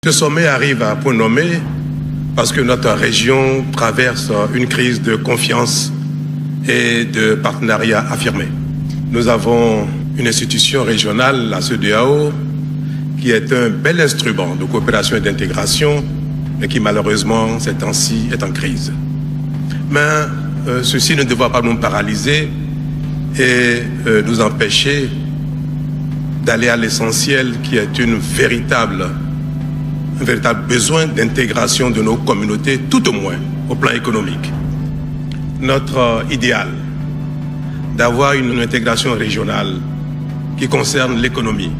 Ce sommet arrive à point nommé parce que notre région traverse une crise de confiance et de partenariat affirmé. Nous avons une institution régionale, la CEDEAO, qui est un bel instrument de coopération et d'intégration, mais qui malheureusement, ces temps-ci, est en crise. Mais ceci ne devra pas nous paralyser et nous empêcher d'aller à l'essentiel qui est un véritable besoin d'intégration de nos communautés, tout au moins au plan économique. Notre idéal d'avoir une intégration régionale qui concerne l'économie,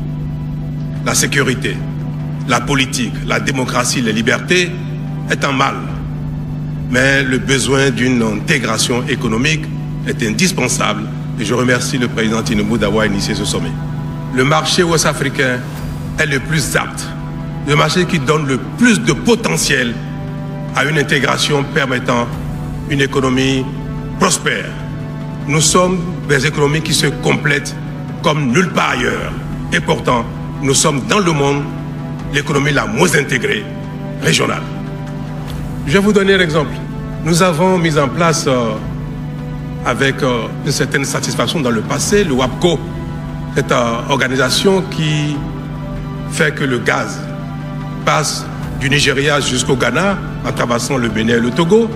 la sécurité, la politique, la démocratie, les libertés est en mal. Mais le besoin d'une intégration économique est indispensable et je remercie le président Tinubu d'avoir initié ce sommet. Le marché ouest-africain est le plus apte, le marché qui donne le plus de potentiel à une intégration permettant une économie prospère. Nous sommes des économies qui se complètent comme nulle part ailleurs. Et pourtant, nous sommes dans le monde l'économie la moins intégrée régionale. Je vais vous donner un exemple. Nous avons mis en place avec une certaine satisfaction dans le passé le WAPCO, cette organisation qui fait que le gaz passe du Nigeria jusqu'au Ghana en traversant le Bénin et le Togo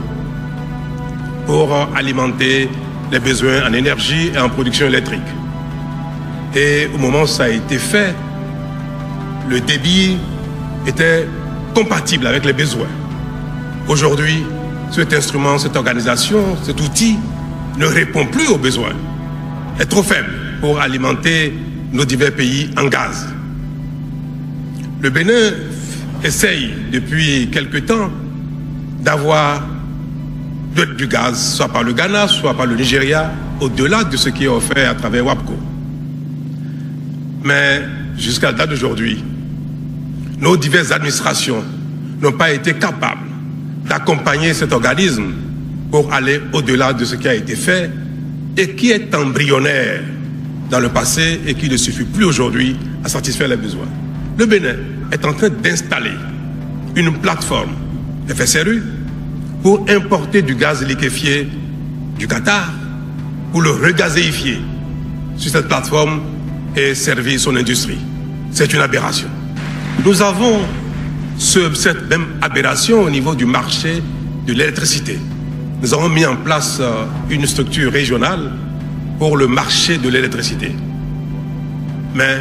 pour alimenter les besoins en énergie et en production électrique. Et au moment où ça a été fait, le débit était compatible avec les besoins. Aujourd'hui, cet instrument, cette organisation, cet outil ne répond plus aux besoins. Est trop faible pour alimenter nos divers pays en gaz. Le Bénin essaye depuis quelque temps d'avoir du gaz, soit par le Ghana, soit par le Nigeria, au-delà de ce qui est offert à travers WAPCO. Mais jusqu'à la date d'aujourd'hui, nos diverses administrations n'ont pas été capables d'accompagner cet organisme pour aller au-delà de ce qui a été fait et qui est embryonnaire dans le passé et qui ne suffit plus aujourd'hui à satisfaire les besoins. Le Bénin est en train d'installer une plateforme FSRU pour importer du gaz liquéfié du Qatar, pour le regazéifier sur cette plateforme et servir son industrie. C'est une aberration. Nous avons cette même aberration au niveau du marché de l'électricité. Nous avons mis en place une structure régionale pour le marché de l'électricité. Mais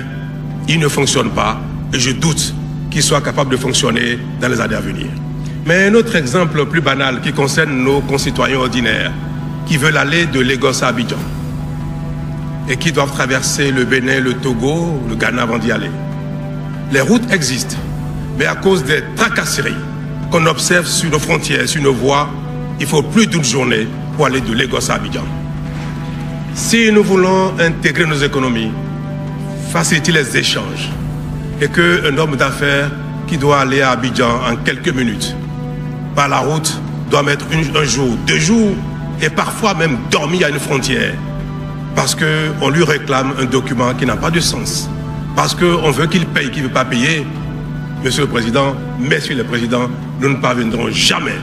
il ne fonctionne pas et je doute qu'il soit capable de fonctionner dans les années à venir. Mais un autre exemple plus banal qui concerne nos concitoyens ordinaires qui veulent aller de Lagos à Abidjan et qui doivent traverser le Bénin, le Togo, le Ghana avant d'y aller. Les routes existent, mais à cause des tracasseries qu'on observe sur nos frontières, sur nos voies, il faut plus d'une journée pour aller de Lagos à Abidjan. Si nous voulons intégrer nos économies, faciliter les échanges, et qu'un homme d'affaires qui doit aller à Abidjan en quelques minutes, par la route, doit mettre un jour, 2 jours, et parfois même dormir à une frontière, parce qu'on lui réclame un document qui n'a pas de sens, parce qu'on veut qu'il paye, qu'il ne veut pas payer. Monsieur le Président, Messieurs les Présidents, nous ne parviendrons jamais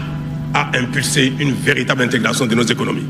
à impulser une véritable intégration de nos économies.